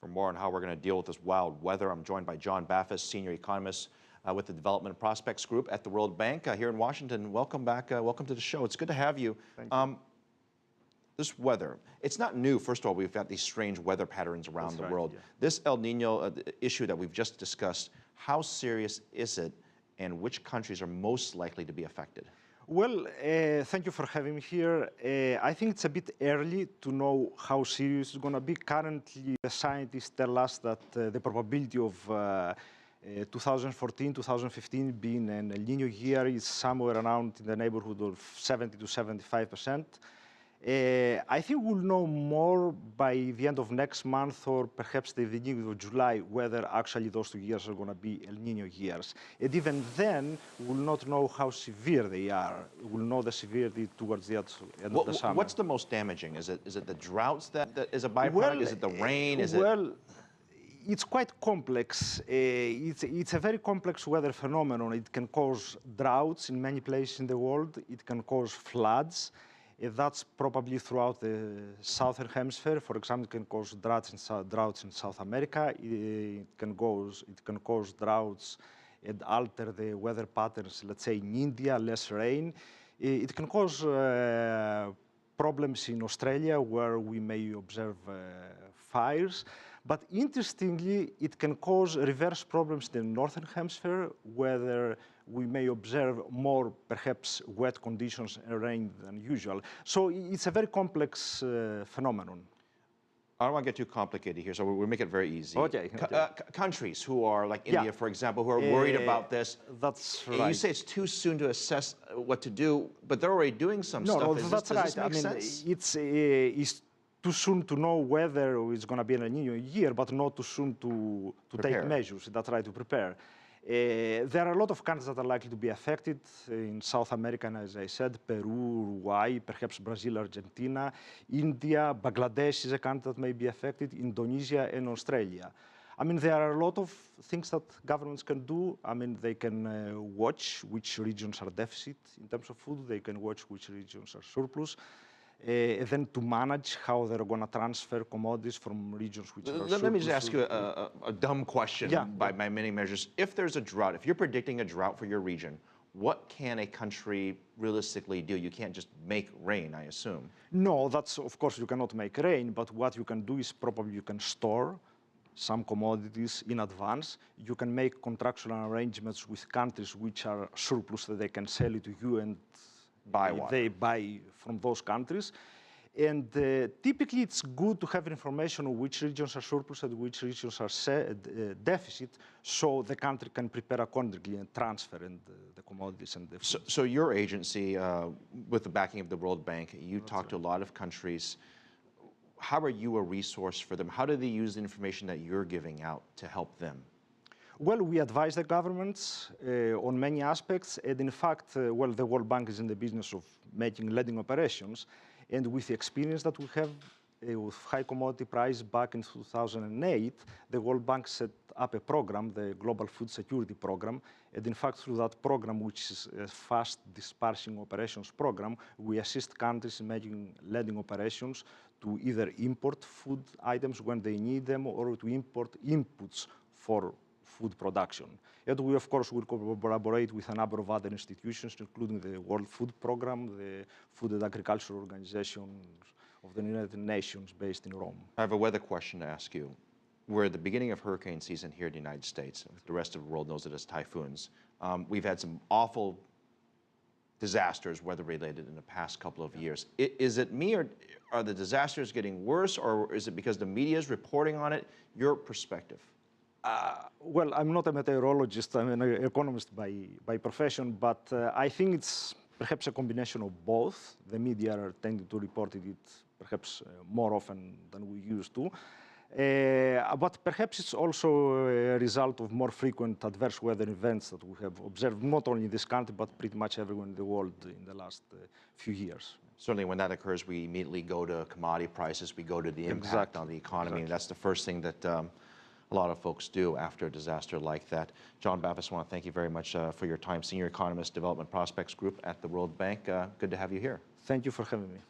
for more on how we're going to deal with this wild weather. I'm joined by John Baffes, Senior Economist with the Development and Prospects Group at the World Bank here in Washington. Welcome back. Welcome to the show. It's good to have you. Thank you. This weather, it's not new. First of all, we've got these strange weather patterns around the world. Yeah. This El Nino issue that we've just discussed, how serious is it, and which countries are most likely to be affected? Well, thank you for having me here. I think it's a bit early to know how serious it's going to be. Currently, the scientists tell us that the probability of 2014, 2015 being an El Nino year is somewhere around in the neighborhood of 70 to 75%. I think we'll know more by the end of next month or perhaps the beginning of July whether actually those 2 years are going to be El Nino years. And even then, we'll not know how severe they are. We'll know the severity towards the end of the summer. What's the most damaging? Is it the droughts that is a byproduct? Well, is it the rain? It's quite complex. It's a very complex weather phenomenon. It can cause droughts in many places in the world. It can cause floods. That's probably throughout the southern hemisphere. For example, it can cause droughts in South America. It can cause droughts and alter the weather patterns, let's say in India, less rain. It can cause problems in Australia where we may observe fires. But interestingly, it can cause reverse problems in the northern hemisphere, where we may observe more, perhaps, wet conditions and rain than usual. So it's a very complex phenomenon. I don't want to get too complicated here, so we'll make it very easy. Okay. Countries who are, like India, for example, who are worried about this. That's right. You say it's too soon to assess what to do, but they're already doing some stuff. No, that's right. Does this make sense? It's too soon to know whether it's going to be an El Nino year, but not too soon to take measures. That's right, to prepare. There are a lot of countries that are likely to be affected in South America, and as I said, Peru, Uruguay, perhaps Brazil, Argentina, India, Bangladesh is a country that may be affected, Indonesia, and Australia. I mean, there are a lot of things that governments can do. I mean, they can watch which regions are deficit in terms of food. They can watch which regions are surplus. Then to manage how they're going to transfer commodities from regions which are surplus. Let me just ask you a dumb question by many measures. If there's a drought, if you're predicting a drought for your region, what can a country realistically do? You can't just make rain, I assume. No, that's, of course, you cannot make rain, but what you can do is probably you can store some commodities in advance. You can make contractual arrangements with countries which are surplus that they can sell it to you and they buy from those countries. And typically, it's good to have information on which regions are surplus and which regions are deficit, so the country can prepare accordingly and transfer the commodities and the food. So your agency, with the backing of the World Bank, you talk to a lot of countries. How are you a resource for them? How do they use the information that you're giving out to help them? Well, we advise the governments on many aspects, and in fact, well, the World Bank is in the business of making lending operations, and with the experience that we have with high commodity price back in 2008, the World Bank set up a program, the Global Food Security Program, and in fact, through that program, which is a fast dispersing operations program, we assist countries in making lending operations to either import food items when they need them or to import inputs for food production. And we, of course, will collaborate with a number of other institutions, including the World Food Program, the Food and Agriculture Organization of the United Nations based in Rome. I have a weather question to ask you. We're at the beginning of hurricane season here in the United States. The rest of the world knows it as typhoons. We've had some awful disasters, weather-related, in the past couple of years. Is it me, or are the disasters getting worse, or is it because the media is reporting on it? Your perspective. Well, I'm not a meteorologist, I'm an economist by profession, but I think it's perhaps a combination of both. The media are tending to report it perhaps more often than we used to. But perhaps it's also a result of more frequent adverse weather events that we have observed, not only in this country, but pretty much everywhere in the world in the last few years. Certainly when that occurs, we immediately go to commodity prices, we go to the impact on the economy, and that's the first thing that a lot of folks do after a disaster like that. John Baffes, I want to thank you very much for your time. Senior Economist, Development Prospects Group at the World Bank. Good to have you here. Thank you for having me.